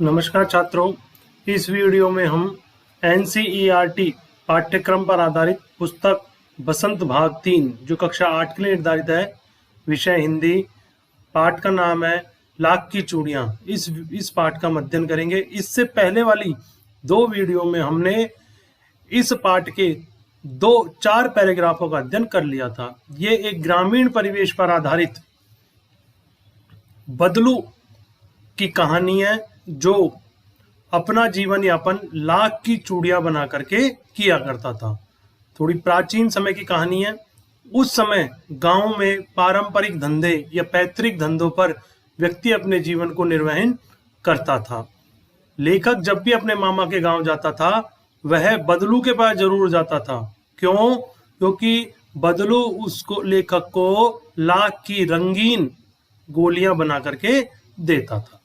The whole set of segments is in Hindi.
नमस्कार छात्रों, इस वीडियो में हम NCERT पाठ्यक्रम पर आधारित पुस्तक बसंत भाग 3 जो कक्षा 8 के लिए निर्धारित है, विषय हिंदी, पाठ का नाम है लाख की चूड़ियां। इस पाठ का अध्ययन करेंगे। इससे पहले वाली दो वीडियो में हमने इस पाठ के 4 पैराग्राफों का अध्ययन कर लिया था। ये एक ग्रामीण परिवेश पर आधारित बदलू की कहानी है जो अपना जीवन यापन लाख की चूड़ियां बना करके किया करता था। थोड़ी प्राचीन समय की कहानी है। उस समय गांव में पारंपरिक धंधे या पैतृक धंधों पर व्यक्ति अपने जीवन को निर्वहन करता था। लेखक जब भी अपने मामा के गांव जाता था वह बदलू के पास जरूर जाता था। क्यों? क्योंकि बदलू उसको लेखक को लाख की रंगीन गोलियां बना करके देता था।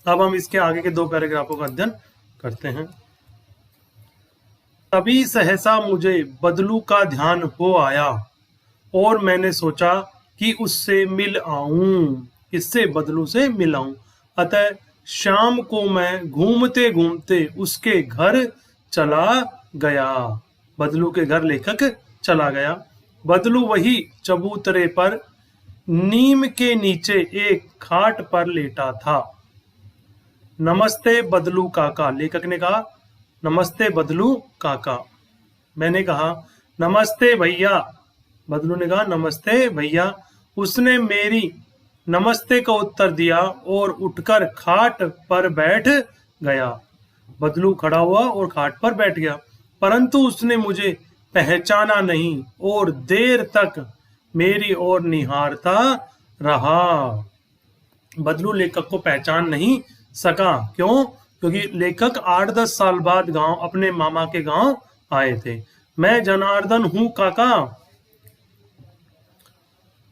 अब हम इसके आगे के 2 पैराग्राफों का अध्ययन करते हैं। तभी सहसा मुझे बदलू का ध्यान हो आया और मैंने सोचा कि उससे मिल आऊं, इससे बदलू से मिल आऊं। अतः शाम को मैं घूमते घूमते उसके घर चला गया। बदलू के घर लेखक चला गया। बदलू वही चबूतरे पर नीम के नीचे एक खाट पर लेटा था। नमस्ते बदलू काका, लेखक ने कहा नमस्ते बदलू काका। मैंने कहा नमस्ते भैया। बदलू ने कहा नमस्ते भैया। उसने मेरी नमस्ते का उत्तर दिया और उठकर खाट पर बैठ गया। बदलू खड़ा हुआ और खाट पर बैठ गया, परंतु उसने मुझे पहचाना नहीं और देर तक मेरी ओर निहारता रहा। बदलू लेखक को पहचान नहीं सका। क्यों? क्योंकि लेखक 8-10 साल बाद गांव अपने मामा के गांव आए थे। मैं जनार्दन हूं काका,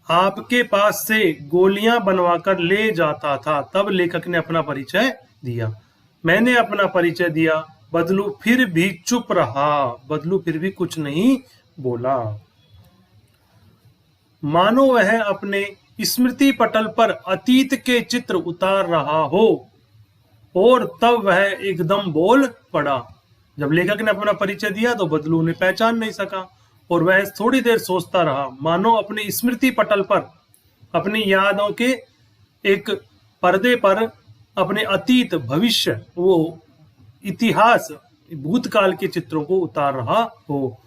आपके पास से गोलियां बनवाकर ले जाता था। तब लेखक ने अपना परिचय दिया। मैंने अपना परिचय दिया। बदलू फिर भी चुप रहा। बदलू फिर भी कुछ नहीं बोला, मानो वह अपने स्मृति पटल पर अतीत के चित्र उतार रहा हो। और तब वह एकदम बोल पड़ा। जब लेखक ने अपना परिचय दिया तो बदलू ने पहचान नहीं सका और वह थोड़ी देर सोचता रहा, मानो अपने स्मृति पटल पर अपनी यादों के एक पर्दे पर अपने अतीत, भविष्य, वो इतिहास, भूतकाल के चित्रों को उतार रहा हो।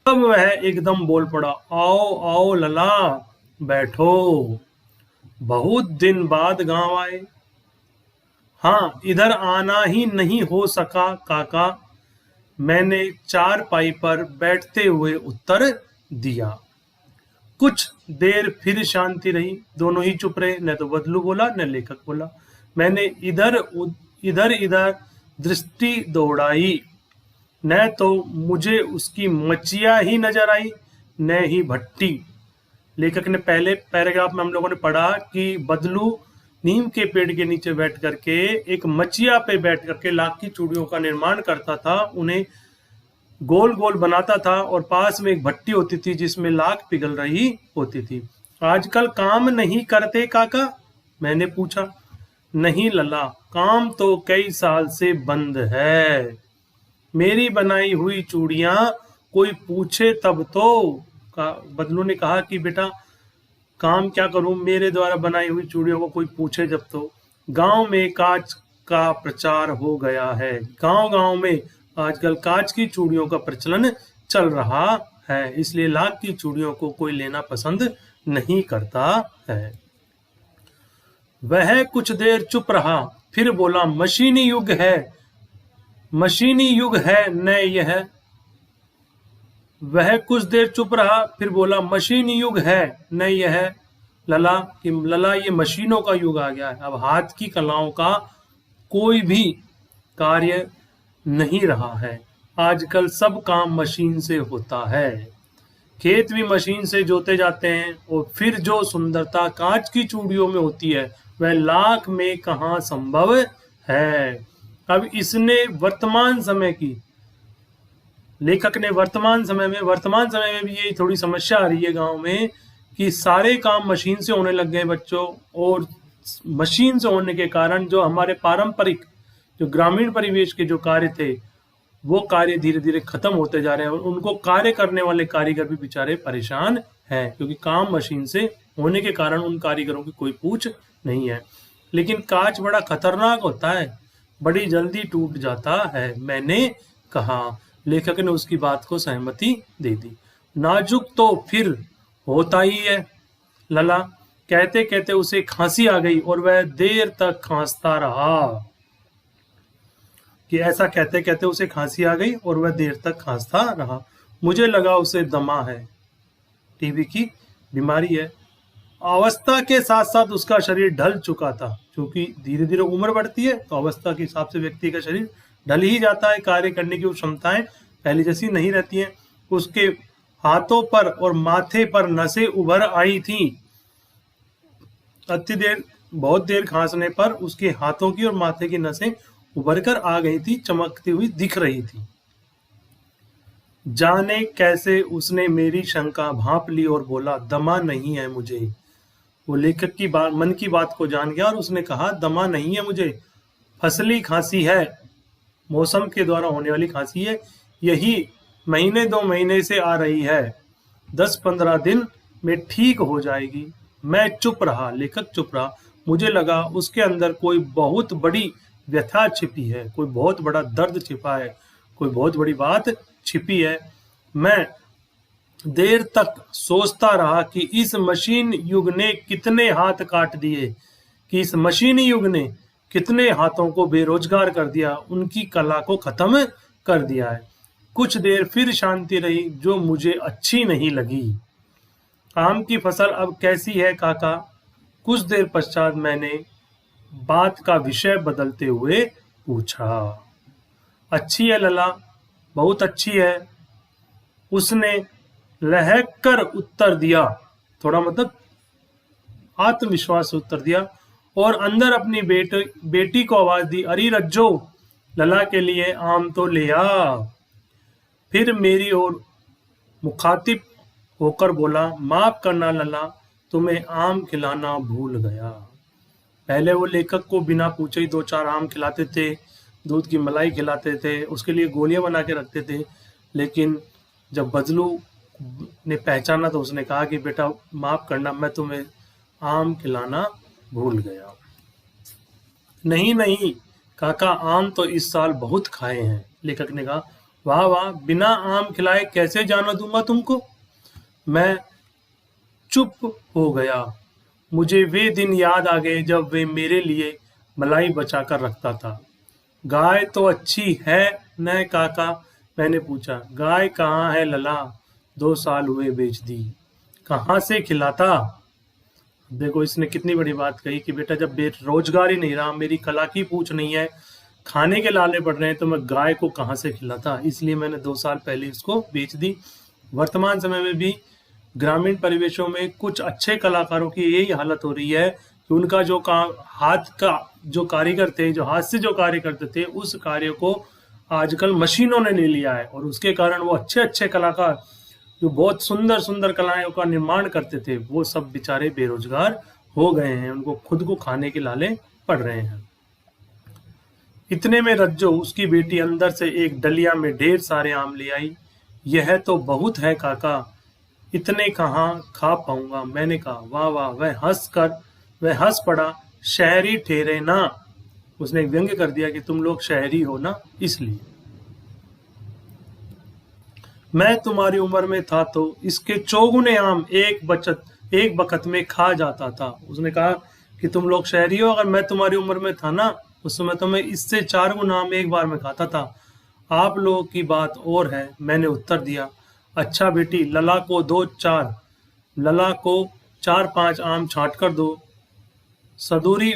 तब वह एकदम बोल पड़ा, आओ आओ लला, बैठो, बहुत दिन बाद गांव आए। हाँ, इधर आना ही नहीं हो सका काका, मैंने चारपाई पर बैठते हुए उत्तर दिया। कुछ देर फिर शांति रही। दोनों ही चुप रहे, न तो बदलू बोला न लेखक बोला। मैंने इधर इधर दृष्टि दौड़ाई, न तो मुझे उसकी मचिया ही नजर आई न ही भट्टी। लेखक ने पहले पैराग्राफ में हम लोगों ने पढ़ा कि बदलू नीम के पेड़ के नीचे बैठ करके एक मचिया पे बैठ करके लाख की चूड़ियों का निर्माण करता था। उन्हें गोल गोल बनाता था और पास में एक भट्टी होती थी जिसमें लाख पिघल रही होती थी। आजकल काम नहीं करते काका, मैंने पूछा। नहीं लला, काम तो कई साल से बंद है। मेरी बनाई हुई चूड़ियां कोई पूछे तब तो। बदलू ने कहा कि बेटा काम क्या करूं, मेरे द्वारा बनाई हुई चूड़ियों को कोई पूछे जब तो। गांव में कांच का प्रचार हो गया है। गांव गांव में आजकल कांच की चूड़ियों का प्रचलन चल रहा है, इसलिए लाख की चूड़ियों को कोई लेना पसंद नहीं करता है। वह कुछ देर चुप रहा, फिर बोला, मशीनी युग है, मशीनी युग है न यह। वह कुछ देर चुप रहा, फिर बोला, मशीनी युग है न यह लला, कि लला ये मशीनों का युग आ गया है। अब हाथ की कलाओं का कोई भी कार्य नहीं रहा है। आजकल सब काम मशीन से होता है। खेत भी मशीन से जोते जाते हैं और फिर जो सुंदरता कांच की चूड़ियों में होती है वह लाख में कहाँ संभव है। अब इसने वर्तमान समय की, लेखक ने वर्तमान समय में भी ये थोड़ी समस्या आ रही है गांव में कि सारे काम मशीन से होने लग गए बच्चों, और मशीन से होने के कारण जो हमारे पारंपरिक जो ग्रामीण परिवेश के जो कार्य थे वो कार्य धीरे धीरे खत्म होते जा रहे हैं और उनको कार्य करने वाले कारीगर भी बेचारे परेशान हैं, क्योंकि काम मशीन से होने के कारण उन कारीगरों की कोई पूछ नहीं है। लेकिन कांच बड़ा खतरनाक होता है, बड़ी जल्दी टूट जाता है, मैंने कहा। लेखक ने उसकी बात को सहमति दे दी। नाजुक तो फिर होता ही है लला। कहते कहते उसे खांसी आ गई और वह देर तक खांसता रहा। कि ऐसा कहते कहते उसे खांसी आ गई और वह देर तक खांसता रहा। मुझे लगा उसे दमा है, टीबी की बीमारी है। अवस्था के साथ साथ उसका शरीर ढल चुका था, क्योंकि धीरे धीरे उम्र बढ़ती है तो अवस्था के हिसाब से व्यक्ति का शरीर ढल ही जाता है, कार्य करने की क्षमताएं पहले जैसी नहीं रहती हैं। उसके हाथों पर और माथे पर नसें उभर आई थी। बहुत देर खांसने पर उसके हाथों की और माथे की नसें उभर कर आ गई थी, चमकती हुई दिख रही थी। जाने कैसे उसने मेरी शंका भांप ली और बोला, दमा नहीं है मुझे। वो लेखक की बात, मन की बात को जान गया और उसने कहा, दमा नहीं है मुझे, फसली खांसी है, मौसम के द्वारा होने वाली खांसी है। यही महीने 2 महीने से आ रही है, 10-15 दिन में ठीक हो जाएगी। मैं चुप रहा, लेखक चुप रहा। मुझे लगा उसके अंदर कोई बहुत बड़ी व्यथा छिपी है, कोई बहुत बड़ा दर्द छिपा है, कोई बहुत बड़ी बात छिपी है। मैं देर तक सोचता रहा कि इस मशीन युग ने कितने हाथ काट दिए, कि इस मशीन युग ने कितने हाथों को बेरोजगार कर दिया, उनकी कला को खत्म कर दिया है। कुछ देर फिर शांति रही जो मुझे अच्छी नहीं लगी। आम की फसल अब कैसी है काका? कुछ देर पश्चात मैंने बात का विषय बदलते हुए पूछा। अच्छी है लला, बहुत अच्छी है, उसने लहक कर उत्तर दिया, थोड़ा मतलब आत्मविश्वास से उत्तर दिया, और अंदर अपनी बेटी को आवाज दी, अरे रज्जो, लला के लिए आम तो ले आ। फिर मेरी ओर मुखातिब होकर बोला, माफ करना लला, तुम्हें आम खिलाना भूल गया। पहले वो लेखक को बिना पूछे ही 2-4 आम खिलाते थे, दूध की मलाई खिलाते थे, उसके लिए गोलियां बना के रखते थे। लेकिन जब बजलू ने पहचाना तो उसने कहा कि बेटा माफ करना, मैं तुम्हें आम खिलाना भूल गया। नहीं नहीं काका, आम तो इस साल बहुत खाए हैं। लेखक ने कहा, वाह वाह, बिना आम खिलाए कैसे जाने दूंगा तुमको। मैं चुप हो गया। मुझे वे दिन याद आ गए जब वे मेरे लिए मलाई बचा कर रखता था। गाय तो अच्छी है न काका? मैंने पूछा। गाय कहाँ है लला, 2 साल हुए बेच दी, कहाँ से खिलाता। देखो इसने कितनी बड़ी बात कही कि बेटा जब रोजगार ही नहीं रहा, मेरी कला की पूछ नहीं है, खाने के लाले पड़ रहे हैं, तो मैं गाय को कहाँ से खिलाता, इसलिए मैंने 2 साल पहले इसको बेच दी। वर्तमान समय में भी ग्रामीण परिवेशों में कुछ अच्छे कलाकारों की यही हालत हो रही है कि उनका जो काम, हाथ का जो कारीगर थे, जो हाथ से जो कार्य करते थे, उस कार्य को आजकल मशीनों ने ले लिया है और उसके कारण वो अच्छे अच्छे कलाकार जो बहुत सुंदर सुंदर कलाओं का निर्माण करते थे, वो सब बेचारे बेरोजगार हो गए हैं, उनको खुद को खाने के लाले पड़ रहे हैं। इतने में रज्जो, उसकी बेटी, अंदर से एक डलिया में ढेर सारे आम ले आई। यह तो बहुत है काका, इतने कहाँ खा पाऊंगा। मैंने कहा, वाह वाह। वह हंस पड़ा, शहरी ठहरे ना। उसने व्यंग्य कर दिया कि तुम लोग शहरी हो ना, इसलिए। मैं तुम्हारी उम्र में था तो इसके चौगुने आम एक बखत में खा जाता था। उसने कहा कि तुम लोग शहरी हो, अगर मैं तुम्हारी उम्र में था ना, उस समय तो मैं इससे 4 गुना आम एक बार में खाता था। आप लोगों की बात और है, मैंने उत्तर दिया। अच्छा बेटी, लला को 4-5 आम छांट कर दो, सदूरी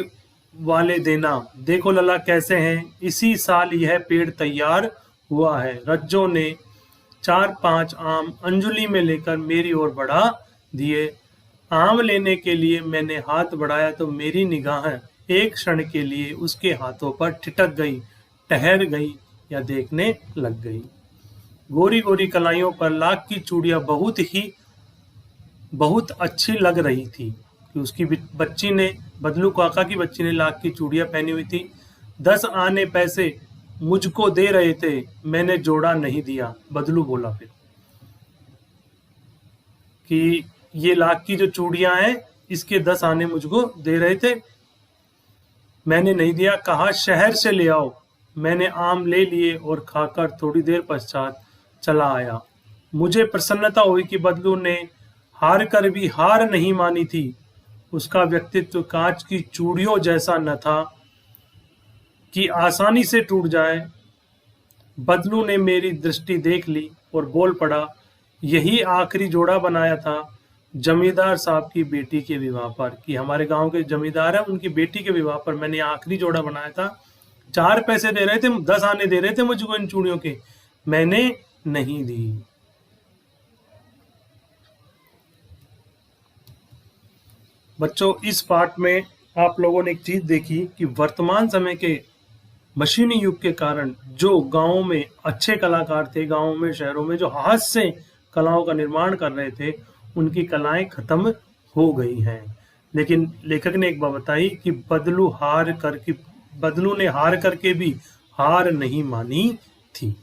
वाले देना। देखो लला कैसे हैं, इसी साल यह पेड़ तैयार हुआ है। रज्जो ने 4-5 आम अंजुली में लेकर मेरी ओर बढ़ा दिए। आम लेने के लिए मैंने हाथ बढ़ाया तो मेरी निगाह एक क्षण के लिए उसके हाथों पर ठिठक गई, ठहर गई या देखने लग गई। गोरी गोरी कलाइयों पर लाख की चूड़ियां बहुत अच्छी लग रही थी, कि उसकी बच्ची ने, बदलू काका की बच्ची ने लाख की चूड़ियां पहनी हुई थी। 10 आने पैसे मुझको दे रहे थे, मैंने जोड़ा नहीं दिया। बदलू बोला फिर कि ये लाख की जो चूड़ियां हैं, इसके 10 आने मुझको दे रहे थे, मैंने नहीं दिया। कहा शहर से ले आओ। मैंने आम ले लिए और खाकर थोड़ी देर पश्चात चला आया। मुझे प्रसन्नता हुई कि बदलू ने हार कर भी हार नहीं मानी थी। उसका व्यक्तित्व कांच की चूड़ियों जैसा न था कि आसानी से टूट जाए। बदलू ने मेरी दृष्टि देख ली और बोल पड़ा, यही आखिरी जोड़ा बनाया था जमींदार साहब की बेटी के विवाह पर, कि हमारे गांव के जमींदार है, उनकी बेटी के विवाह पर मैंने आखिरी जोड़ा बनाया था। 4 पैसे दे रहे थे, 10 आने दे रहे थे मुझको इन चूड़ियों के, मैंने नहीं दी। बच्चों, इस पाठ में आप लोगों ने एक चीज देखी कि वर्तमान समय के मशीनी युग के कारण जो गांवों में अच्छे कलाकार थे, गांवों में, शहरों में जो हाथ से कलाओं का निर्माण कर रहे थे, उनकी कलाएं खत्म हो गई हैं। लेकिन लेखक ने एक बात बताई कि बदलू ने हार करके भी हार नहीं मानी थी।